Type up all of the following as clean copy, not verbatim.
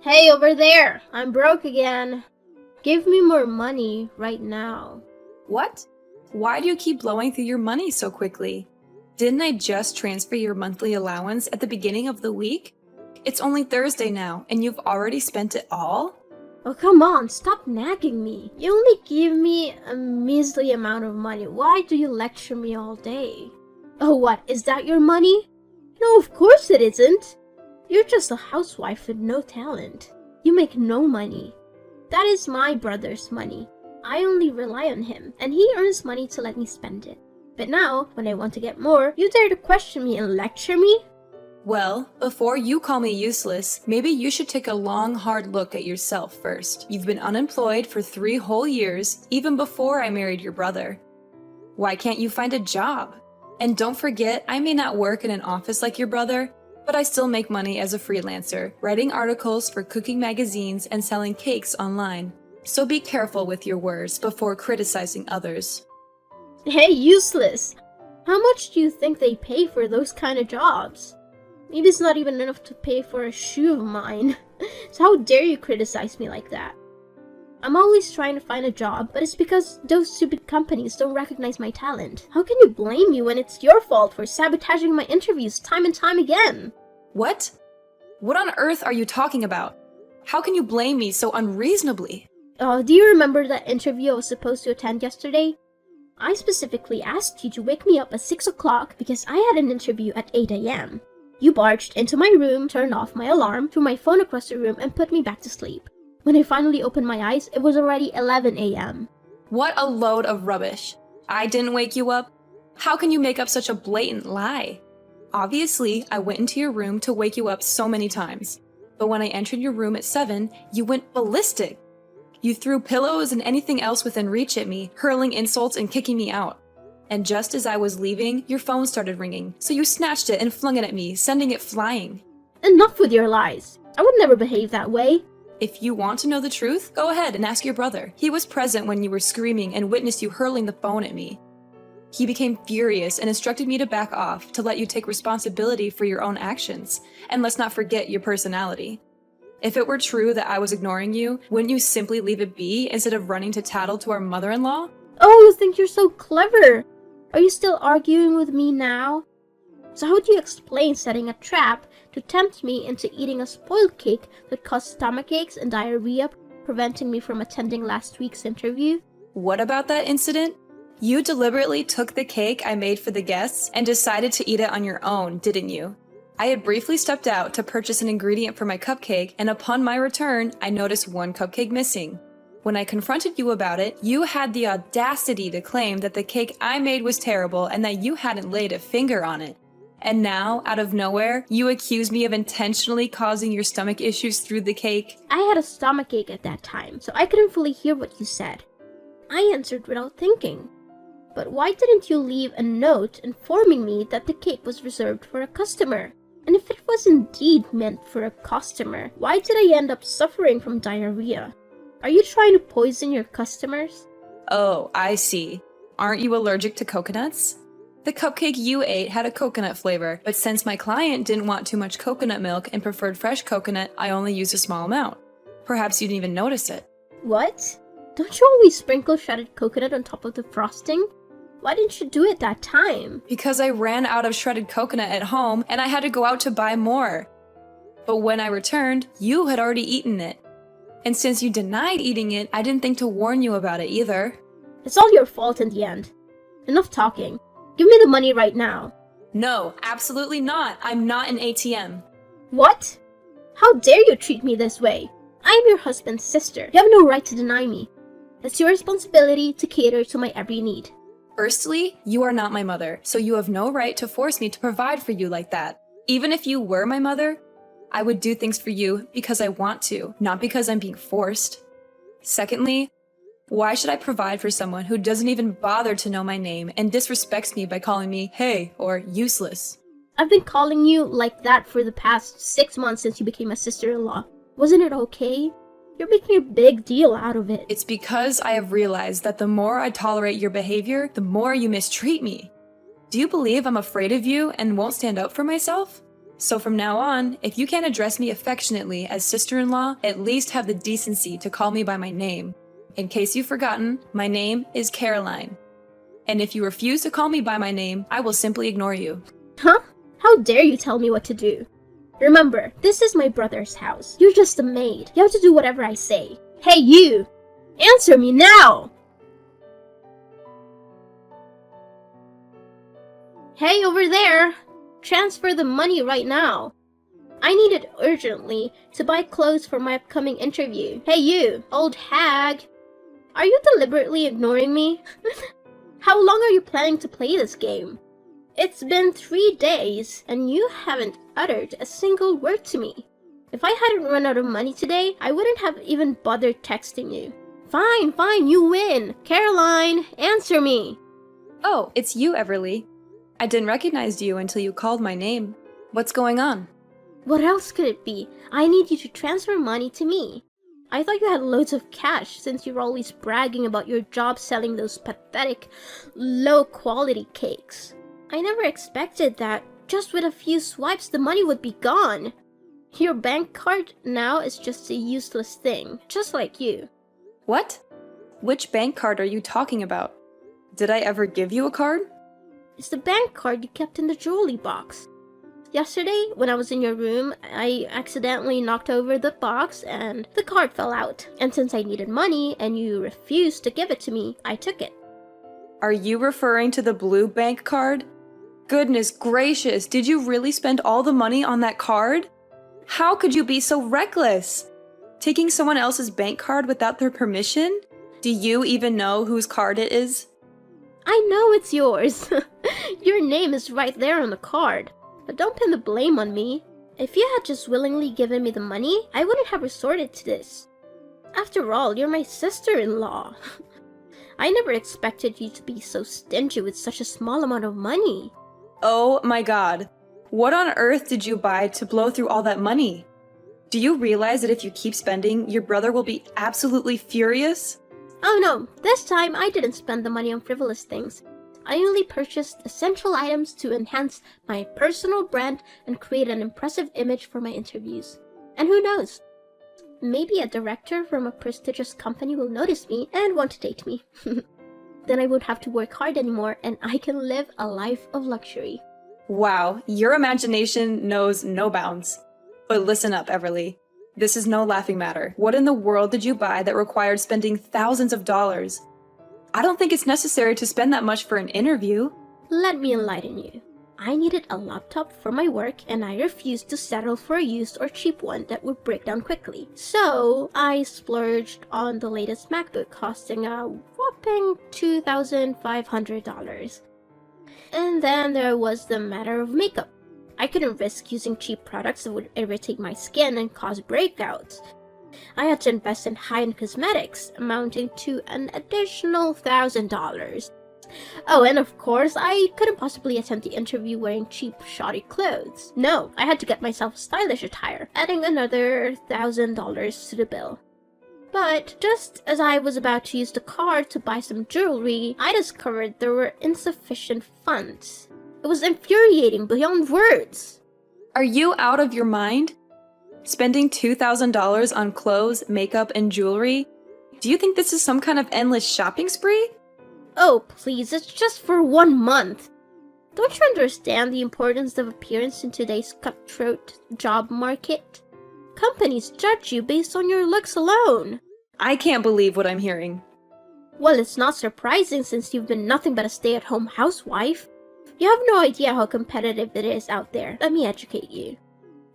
Hey, over there! I'm broke again. Give me more money right now. What? Why do you keep blowing through your money so quickly? Didn't I just transfer your monthly allowance at the beginning of the week? It's only Thursday now, and you've already spent it all? Oh, come on, stop nagging me. You only give me a measly amount of money. Why do you lecture me all day? Oh, what? Is that your money? No, of course it isn't. You're just a housewife with no talent. You make no money. That is my brother's money. I only rely on him, and he earns money to let me spend it. But now, when I want to get more, you dare to question me and lecture me? Well, before you call me useless, maybe you should take a long, hard look at yourself first. You've been unemployed for 3 whole years, even before I married your brother. Why can't you find a job? And don't forget, I may not work in an office like your brother, but I still make money as a freelancer, writing articles for cooking magazines and selling cakes online. So be careful with your words before criticizing others. Hey, useless! How much do you think they pay for those kind of jobs? Maybe it's not even enough to pay for a shoe of mine. So how dare you criticize me like that? I'm always trying to find a job, but it's because those stupid companies don't recognize my talent. How can you blame me when it's your fault for sabotaging my interviews time and time again? What? What on earth are you talking about? How can you blame me so unreasonably? Do you remember that interview I was supposed to attend yesterday? I specifically asked you to wake me up at 6 o'clock because I had an interview at 8 a.m. You barged into my room, turned off my alarm, threw my phone across the room, and put me back to sleep. When I finally opened my eyes, it was already 11 a.m. What a load of rubbish. I didn't wake you up? How can you make up such a blatant lie? Obviously, I went into your room to wake you up so many times. But when I entered your room at 7, you went ballistic. You threw pillows and anything else within reach at me, hurling insults and kicking me out. And just as I was leaving, your phone started ringing, so you snatched it and flung it at me, sending it flying. Enough with your lies. I would never behave that way. If you want to know the truth, go ahead and ask your brother. He was present when you were screaming and witnessed you hurling the phone at me. He became furious and instructed me to back off to let you take responsibility for your own actions. And let's not forget your personality. If it were true that I was ignoring you, wouldn't you simply leave it be instead of running to tattle to our mother-in-law? Oh, you think you're so clever. Are you still arguing with me now? So how do you explain setting a trap to tempt me into eating a spoiled cake that caused stomach aches and diarrhea, preventing me from attending last week's interview? What about that incident? You deliberately took the cake I made for the guests and decided to eat it on your own, didn't you? I had briefly stepped out to purchase an ingredient for my cupcake, and upon my return, I noticed one cupcake missing. When I confronted you about it, you had the audacity to claim that the cake I made was terrible and that you hadn't laid a finger on it. And now, out of nowhere, you accuse me of intentionally causing your stomach issues through the cake. I had a stomachache at that time, so I couldn't fully hear what you said. I answered without thinking. But why didn't you leave a note informing me that the cake was reserved for a customer? And if it was indeed meant for a customer, why did I end up suffering from diarrhea? Are you trying to poison your customers? Oh, I see. Aren't you allergic to coconuts? The cupcake you ate had a coconut flavor, but since my client didn't want too much coconut milk and preferred fresh coconut, I only used a small amount. Perhaps you didn't even notice it. What? Don't you always sprinkle shredded coconut on top of the frosting? Why didn't you do it that time? Because I ran out of shredded coconut at home and I had to go out to buy more. But when I returned, you had already eaten it. And since you denied eating it, I didn't think to warn you about it either. It's all your fault in the end. Enough talking. Give me the money right now. No, absolutely not. I'm not an ATM. What? How dare you treat me this way? I am your husband's sister. You have no right to deny me. It's your responsibility to cater to my every need. Firstly, you are not my mother, so you have no right to force me to provide for you like that. Even if you were my mother, I would do things for you because I want to, not because I'm being forced. Secondly, why should I provide for someone who doesn't even bother to know my name and disrespects me by calling me hey or useless? I've been calling you like that for the past 6 months since you became a sister-in-law. Wasn't it okay? You're making a big deal out of it. It's because I have realized that the more I tolerate your behavior, the more you mistreat me. Do you believe I'm afraid of you and won't stand up for myself? So from now on, if you can't address me affectionately as sister-in-law, at least have the decency to call me by my name. In case you've forgotten, my name is Caroline. And if you refuse to call me by my name, I will simply ignore you. Huh? How dare you tell me what to do? Remember, this is my brother's house. You're just a maid. You have to do whatever I say. Hey, you! Answer me now! Hey, over there! Transfer the money right now. I need it urgently to buy clothes for my upcoming interview. Hey, you, old hag! Are you deliberately ignoring me? How long are you planning to play this game? It's been 3 days, and you haven't uttered a single word to me. If I hadn't run out of money today, I wouldn't have even bothered texting you. Fine, you win. Caroline, answer me. Oh, it's you, Everly. I didn't recognize you until you called my name. What's going on? What else could it be? I need you to transfer money to me. I thought you had loads of cash since you're always bragging about your job selling those pathetic, low-quality cakes. I never expected that just with a few swipes the money would be gone. Your bank card now is just a useless thing, just like you. What? Which bank card are you talking about? Did I ever give you a card? It's the bank card you kept in the jewelry box. Yesterday, when I was in your room, I accidentally knocked over the box and the card fell out. And since I needed money and you refused to give it to me, I took it. Are you referring to the blue bank card? Goodness gracious, did you really spend all the money on that card? How could you be so reckless? Taking someone else's bank card without their permission? Do you even know whose card it is? I know it's yours. Your name is right there on the card. But don't pin the blame on me. If you had just willingly given me the money, I wouldn't have resorted to this. After all, you're my sister-in-law. I never expected you to be so stingy with such a small amount of money. Oh my god. What on earth did you buy to blow through all that money? Do you realize that if you keep spending, your brother will be absolutely furious? Oh no, this time I didn't spend the money on frivolous things. I only purchased essential items to enhance my personal brand and create an impressive image for my interviews. And who knows? Maybe a director from a prestigious company will notice me and want to date me. Then I won't have to work hard anymore and I can live a life of luxury. Wow, your imagination knows no bounds. But listen up, Everly. This is no laughing matter. What in the world did you buy that required spending thousands of dollars? I don't think it's necessary to spend that much for an interview. Let me enlighten you. I needed a laptop for my work and I refused to settle for a used or cheap one that would break down quickly. So I splurged on the latest MacBook costing a whopping $2,500. And then there was the matter of makeup. I couldn't risk using cheap products that would irritate my skin and cause breakouts. I had to invest in high-end cosmetics, amounting to an additional $1,000. Oh, and of course, I couldn't possibly attend the interview wearing cheap, shoddy clothes. No, I had to get myself stylish attire, adding another $1,000 to the bill. But just as I was about to use the card to buy some jewelry, I discovered there were insufficient funds. It was infuriating beyond words. Are you out of your mind? Spending $2,000 on clothes, makeup, and jewelry? Do you think this is some kind of endless shopping spree? Oh, please, it's just for 1 month. Don't you understand the importance of appearance in today's cutthroat job market? Companies judge you based on your looks alone. I can't believe what I'm hearing. Well, it's not surprising since you've been nothing but a stay-at-home housewife. You have no idea how competitive it is out there. Let me educate you.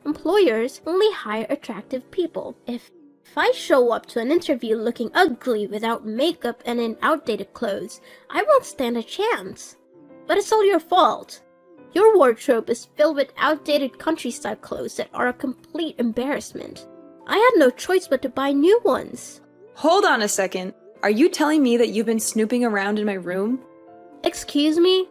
Employers only hire attractive people. If I show up to an interview looking ugly without makeup and in outdated clothes, I won't stand a chance. But it's all your fault. Your wardrobe is filled with outdated country-style clothes that are a complete embarrassment. I had no choice but to buy new ones. Hold on a second. Are you telling me that you've been snooping around in my room? Excuse me?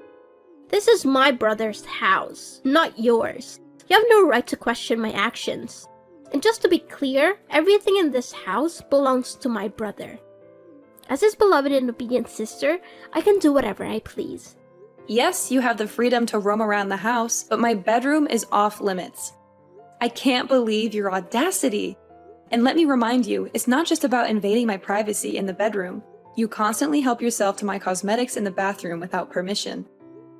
This is my brother's house, not yours. You have no right to question my actions. And just to be clear, everything in this house belongs to my brother. As his beloved and obedient sister, I can do whatever I please. Yes, you have the freedom to roam around the house, but my bedroom is off limits. I can't believe your audacity. And let me remind you, it's not just about invading my privacy in the bedroom. You constantly help yourself to my cosmetics in the bathroom without permission.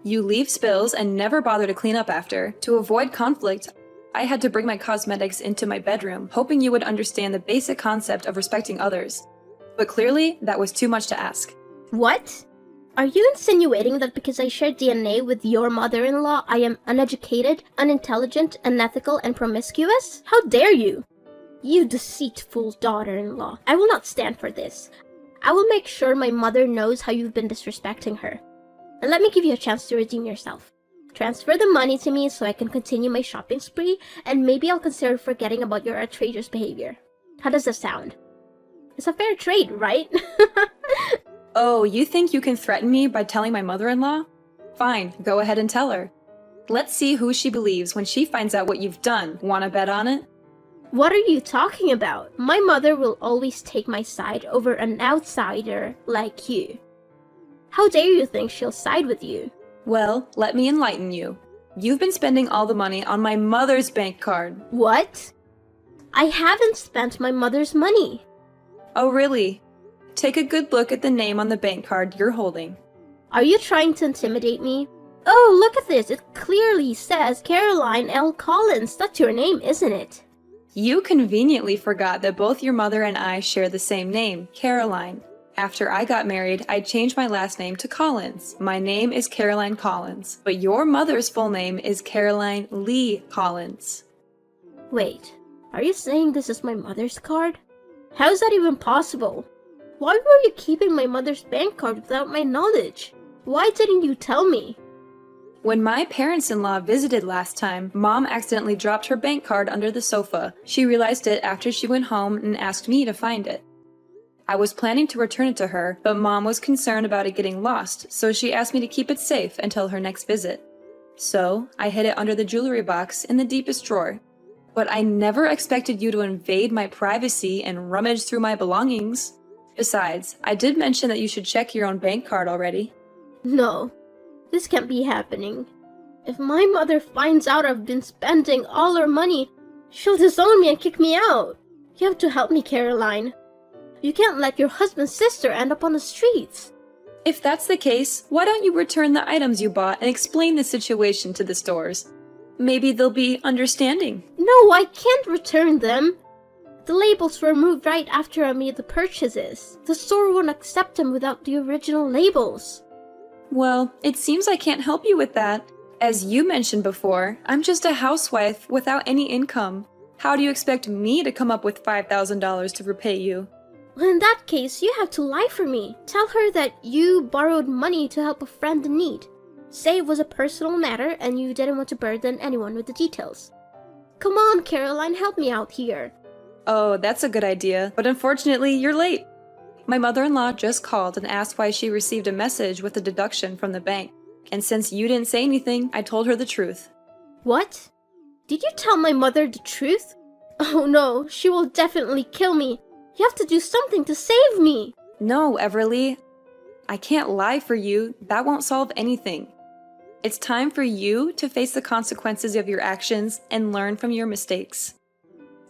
You leave spills and never bother to clean up after. To avoid conflict, I had to bring my cosmetics into my bedroom, hoping you would understand the basic concept of respecting others. But clearly, that was too much to ask. What? Are you insinuating that because I share DNA with your mother-in-law, I am uneducated, unintelligent, unethical, and promiscuous? How dare you? You deceitful daughter-in-law. I will not stand for this. I will make sure my mother knows how you've been disrespecting her. And let me give you a chance to redeem yourself. Transfer the money to me so I can continue my shopping spree, and maybe I'll consider forgetting about your outrageous behavior. How does that sound? It's a fair trade, right? Oh, you think you can threaten me by telling my mother-in-law? Fine, go ahead and tell her. Let's see who she believes when she finds out what you've done. Wanna bet on it? What are you talking about? My mother will always take my side over an outsider like you. How dare you think she'll side with you? Well, let me enlighten you. You've been spending all the money on my mother's bank card. What? I haven't spent my mother's money. Oh, really? Take a good look at the name on the bank card you're holding. Are you trying to intimidate me? Oh, look at this. It clearly says Caroline L. Collins. That's your name, isn't it? You conveniently forgot that both your mother and I share the same name, Caroline. After I got married, I changed my last name to Collins. My name is Caroline Collins, but your mother's full name is Caroline Lee Collins. Wait, are you saying this is my mother's card? How is that even possible? Why were you keeping my mother's bank card without my knowledge? Why didn't you tell me? When my parents-in-law visited last time, Mom accidentally dropped her bank card under the sofa. She realized it after she went home and asked me to find it. I was planning to return it to her, but Mom was concerned about it getting lost, so she asked me to keep it safe until her next visit. So, I hid it under the jewelry box in the deepest drawer. But I never expected you to invade my privacy and rummage through my belongings. Besides, I did mention that you should check your own bank card already. No, this can't be happening. If my mother finds out I've been spending all her money, she'll disown me and kick me out. You have to help me, Caroline. You can't let your husband's sister end up on the streets. If that's the case, why don't you return the items you bought and explain the situation to the stores? Maybe they'll be understanding. No, I can't return them. The labels were removed right after I made the purchases. The store won't accept them without the original labels. Well, it seems I can't help you with that. As you mentioned before, I'm just a housewife without any income. How do you expect me to come up with $5,000 to repay you? Well, in that case, you have to lie for me. Tell her that you borrowed money to help a friend in need. Say it was a personal matter and you didn't want to burden anyone with the details. Come on, Caroline, help me out here. Oh, that's a good idea, but unfortunately, you're late. My mother-in-law just called and asked why she received a message with a deduction from the bank. And since you didn't say anything, I told her the truth. What? Did you tell my mother the truth? Oh no, she will definitely kill me. You have to do something to save me. No, Everly. I can't lie for you. That won't solve anything. It's time for you to face the consequences of your actions and learn from your mistakes.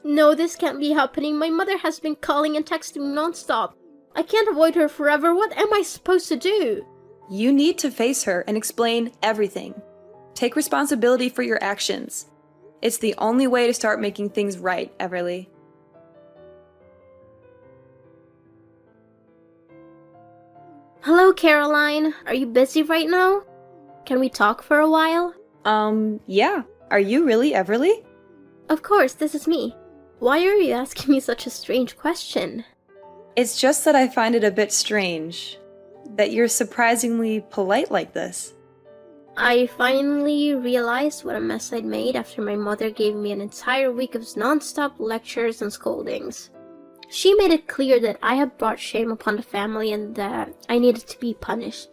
No, this can't be happening. My mother has been calling and texting me nonstop. I can't avoid her forever. What am I supposed to do? You need to face her and explain everything. Take responsibility for your actions. It's the only way to start making things right, Everly. Hello, Caroline. Are you busy right now? Can we talk for a while? Yeah. Are you really Everly? Of course, this is me. Why are you asking me such a strange question? It's just that I find it a bit strange that you're surprisingly polite like this. I finally realized what a mess I'd made after my mother gave me an entire week of non-stop lectures and scoldings. She made it clear that I had brought shame upon the family and that I needed to be punished.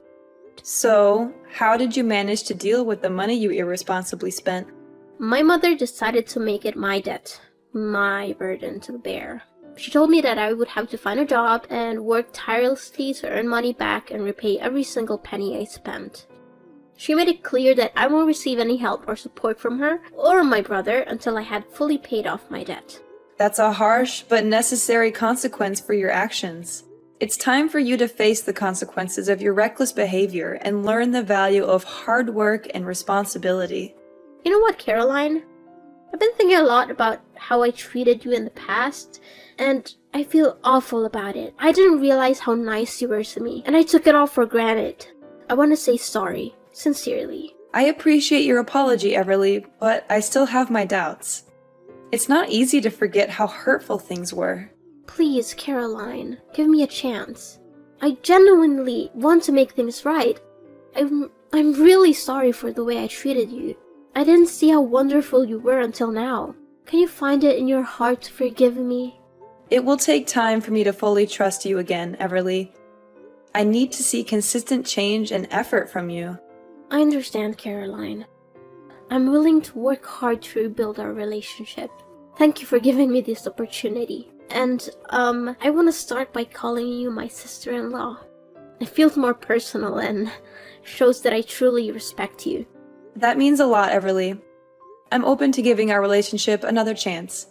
So, how did you manage to deal with the money you irresponsibly spent? My mother decided to make it my debt, my burden to bear. She told me that I would have to find a job and work tirelessly to earn money back and repay every single penny I spent. She made it clear that I won't receive any help or support from her or my brother until I had fully paid off my debt. That's a harsh but necessary consequence for your actions. It's time for you to face the consequences of your reckless behavior and learn the value of hard work and responsibility. You know what, Caroline? I've been thinking a lot about how I treated you in the past, and I feel awful about it. I didn't realize how nice you were to me, and I took it all for granted. I want to say sorry, sincerely. I appreciate your apology, Everly, but I still have my doubts. It's not easy to forget how hurtful things were. Please, Caroline, give me a chance. I genuinely want to make things right. I'm really sorry for the way I treated you. I didn't see how wonderful you were until now. Can you find it in your heart to forgive me? It will take time for me to fully trust you again, Everly. I need to see consistent change and effort from you. I understand, Caroline. I'm willing to work hard to rebuild our relationship. Thank you for giving me this opportunity. And, I want to start by calling you my sister-in-law. It feels more personal and shows that I truly respect you. That means a lot, Everly. I'm open to giving our relationship another chance.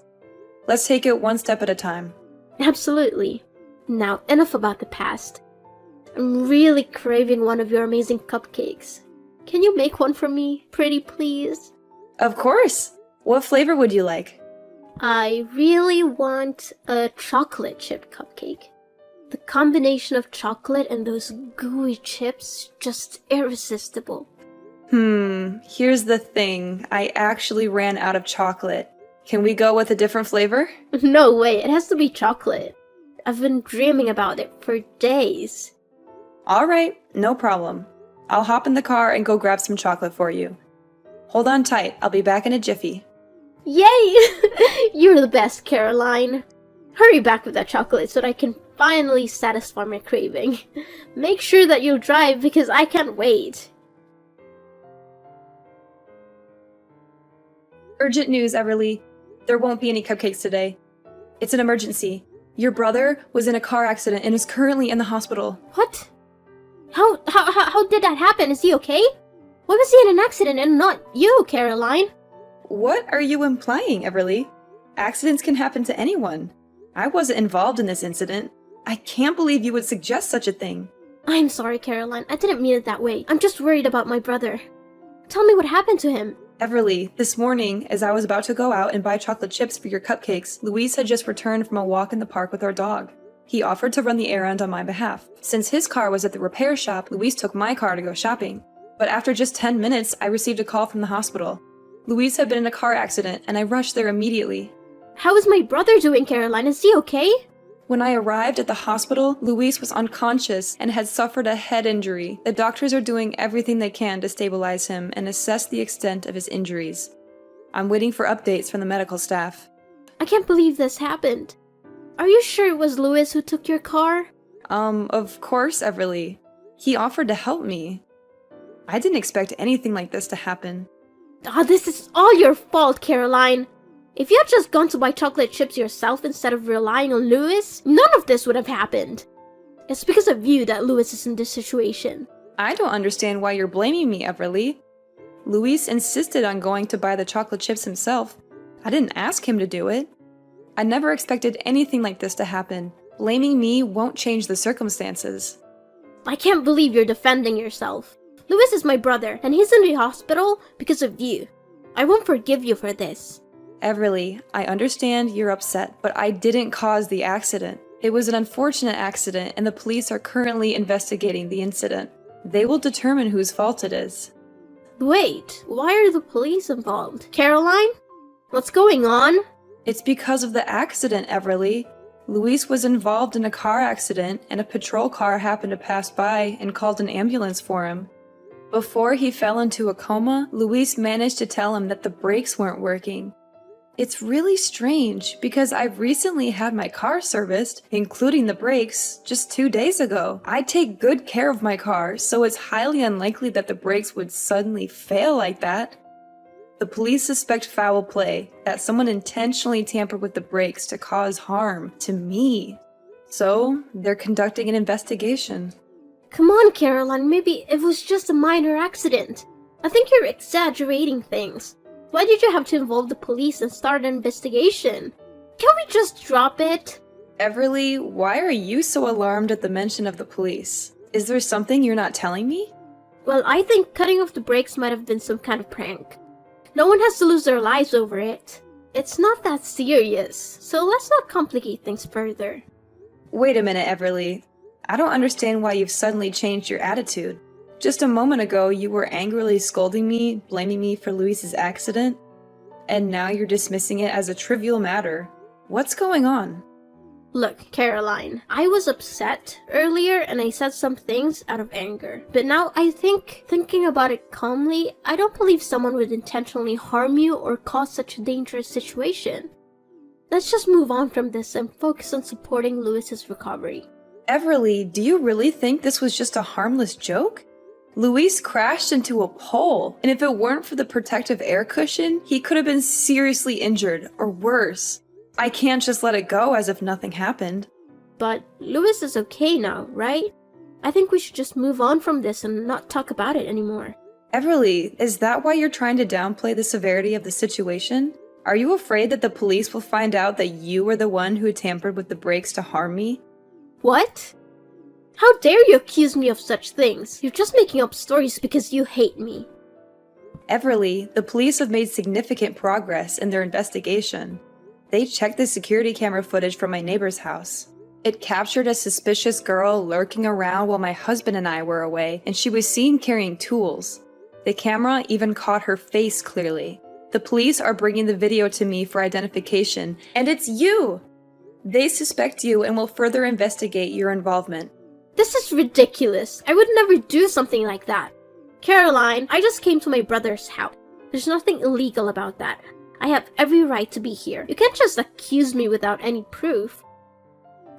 Let's take it one step at a time. Absolutely. Now, enough about the past. I'm really craving one of your amazing cupcakes. Can you make one for me, pretty please? Of course! What flavor would you like? I really want a chocolate chip cupcake. The combination of chocolate and those gooey chips, just irresistible. Here's the thing. I actually ran out of chocolate. Can we go with a different flavor? No way, it has to be chocolate. I've been dreaming about it for days. Alright, no problem. I'll hop in the car and go grab some chocolate for you. Hold on tight, I'll be back in a jiffy. Yay! You're the best, Caroline. Hurry back with that chocolate so that I can finally satisfy my craving. Make sure that you'll drive because I can't wait. Urgent news, Everly. There won't be any cupcakes today. It's an emergency. Your brother was in a car accident and is currently in the hospital. What? How did that happen? Is he okay? Why was he in an accident and not you, Caroline? What are you implying, Everly? Accidents can happen to anyone. I wasn't involved in this incident. I can't believe you would suggest such a thing. I'm sorry, Caroline. I didn't mean it that way. I'm just worried about my brother. Tell me what happened to him. Everly, this morning, as I was about to go out and buy chocolate chips for your cupcakes, Luis had just returned from a walk in the park with our dog. He offered to run the errand on my behalf. Since his car was at the repair shop, Luis took my car to go shopping. But after just 10 minutes, I received a call from the hospital. Luis had been in a car accident, and I rushed there immediately. How is my brother doing, Caroline? Is he okay? When I arrived at the hospital, Luis was unconscious and had suffered a head injury. The doctors are doing everything they can to stabilize him and assess the extent of his injuries. I'm waiting for updates from the medical staff. I can't believe this happened. Are you sure it was Louis who took your car? Of course, Everly. He offered to help me. I didn't expect anything like this to happen. This is all your fault, Caroline. If you had just gone to buy chocolate chips yourself instead of relying on Louis, none of this would have happened. It's because of you that Louis is in this situation. I don't understand why you're blaming me, Everly. Luis insisted on going to buy the chocolate chips himself. I didn't ask him to do it. I never expected anything like this to happen. Blaming me won't change the circumstances. I can't believe you're defending yourself. Louis is my brother, and he's in the hospital because of you. I won't forgive you for this. Everly, I understand you're upset, but I didn't cause the accident. It was an unfortunate accident, and the police are currently investigating the incident. They will determine whose fault it is. Wait, why are the police involved? Caroline? What's going on? It's because of the accident, Everly. Luis was involved in a car accident, and a patrol car happened to pass by and called an ambulance for him. Before he fell into a coma, Luis managed to tell him that the brakes weren't working. It's really strange, because I've recently had my car serviced, including the brakes, just 2 days ago. I take good care of my car, so it's highly unlikely that the brakes would suddenly fail like that. The police suspect foul play, that someone intentionally tampered with the brakes to cause harm to me. So, they're conducting an investigation. Come on, Caroline, maybe it was just a minor accident. I think you're exaggerating things. Why did you have to involve the police and start an investigation? Can't we just drop it? Everly, why are you so alarmed at the mention of the police? Is there something you're not telling me? Well, I think cutting off the brakes might have been some kind of prank. No one has to lose their lives over it. It's not that serious, so let's not complicate things further. Wait a minute, Everly. I don't understand why you've suddenly changed your attitude. Just a moment ago, you were angrily scolding me, blaming me for Luis's accident, and now you're dismissing it as a trivial matter. What's going on? Look, Caroline, I was upset earlier and I said some things out of anger. But now I think, thinking about it calmly, I don't believe someone would intentionally harm you or cause such a dangerous situation. Let's just move on from this and focus on supporting Luis's recovery. Everly, do you really think this was just a harmless joke? Luis crashed into a pole, and if it weren't for the protective air cushion, he could have been seriously injured, or worse. I can't just let it go as if nothing happened. But Luis is okay now, right? I think we should just move on from this and not talk about it anymore. Everly, is that why you're trying to downplay the severity of the situation? Are you afraid that the police will find out that you were the one who tampered with the brakes to harm me? What? How dare you accuse me of such things? You're just making up stories because you hate me. Everly, the police have made significant progress in their investigation. They checked the security camera footage from my neighbor's house. It captured a suspicious girl lurking around while my husband and I were away, and she was seen carrying tools. The camera even caught her face clearly. The police are bringing the video to me for identification, and it's you! They suspect you and will further investigate your involvement. This is ridiculous. I would never do something like that. Caroline, I just came to my brother's house. There's nothing illegal about that. I have every right to be here. You can't just accuse me without any proof.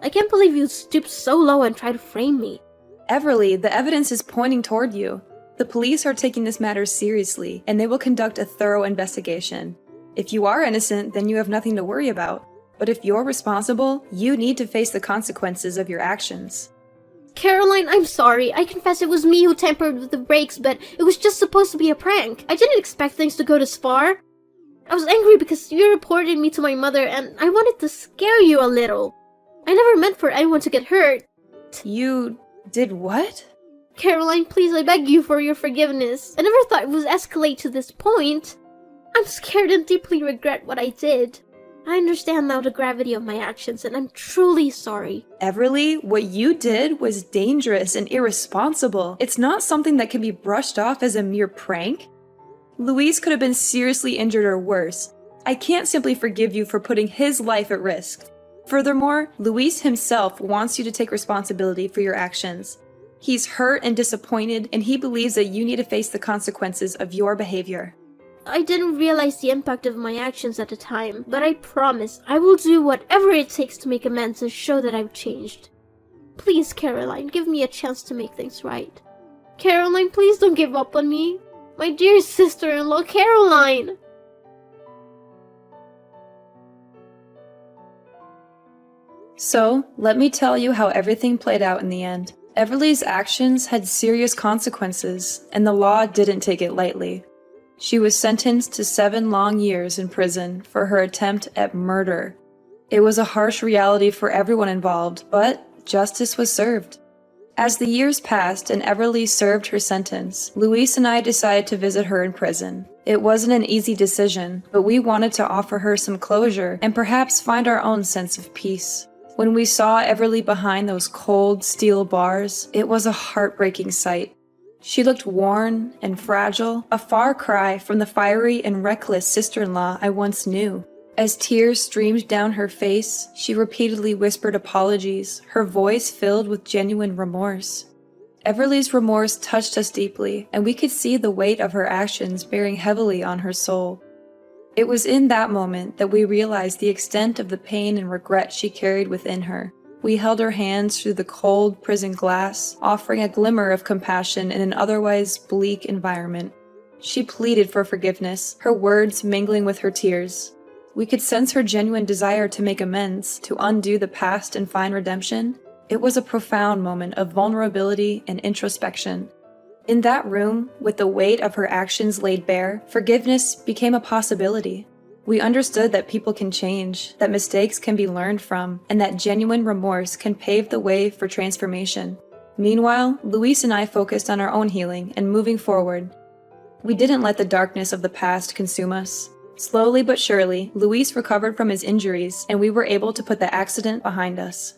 I can't believe you stooped so low and tried to frame me. Everly, the evidence is pointing toward you. The police are taking this matter seriously, and they will conduct a thorough investigation. If you are innocent, then you have nothing to worry about. But if you're responsible, you need to face the consequences of your actions. Caroline, I'm sorry. I confess it was me who tampered with the brakes, but it was just supposed to be a prank. I didn't expect things to go this far. I was angry because you reported me to my mother and I wanted to scare you a little. I never meant for anyone to get hurt. You did what? Caroline, please, I beg you for your forgiveness. I never thought it would escalate to this point. I'm scared and deeply regret what I did. I understand now the gravity of my actions, and I'm truly sorry. Everly, what you did was dangerous and irresponsible. It's not something that can be brushed off as a mere prank. Luis could have been seriously injured or worse. I can't simply forgive you for putting his life at risk. Furthermore, Luis himself wants you to take responsibility for your actions. He's hurt and disappointed, and he believes that you need to face the consequences of your behavior. I didn't realize the impact of my actions at the time, but I promise I will do whatever it takes to make amends and show that I've changed. Please, Caroline, give me a chance to make things right. Caroline, please don't give up on me. My dear sister-in-law, Caroline! So, let me tell you how everything played out in the end. Everly's actions had serious consequences, and the law didn't take it lightly. She was sentenced to 7 long years in prison for her attempt at murder. It was a harsh reality for everyone involved, but justice was served. As the years passed and Everly served her sentence, Luis and I decided to visit her in prison. It wasn't an easy decision, but we wanted to offer her some closure and perhaps find our own sense of peace. When we saw Everly behind those cold steel bars, it was a heartbreaking sight. She looked worn and fragile, a far cry from the fiery and reckless sister-in-law I once knew. As tears streamed down her face, she repeatedly whispered apologies, her voice filled with genuine remorse. Everly's remorse touched us deeply, and we could see the weight of her actions bearing heavily on her soul. It was in that moment that we realized the extent of the pain and regret she carried within her. We held her hands through the cold prison glass, offering a glimmer of compassion in an otherwise bleak environment. She pleaded for forgiveness, her words mingling with her tears. We could sense her genuine desire to make amends, to undo the past and find redemption. It was a profound moment of vulnerability and introspection. In that room, with the weight of her actions laid bare, forgiveness became a possibility. We understood that people can change, that mistakes can be learned from, and that genuine remorse can pave the way for transformation. Meanwhile, Luis and I focused on our own healing and moving forward. We didn't let the darkness of the past consume us. Slowly but surely, Luis recovered from his injuries, and we were able to put the accident behind us.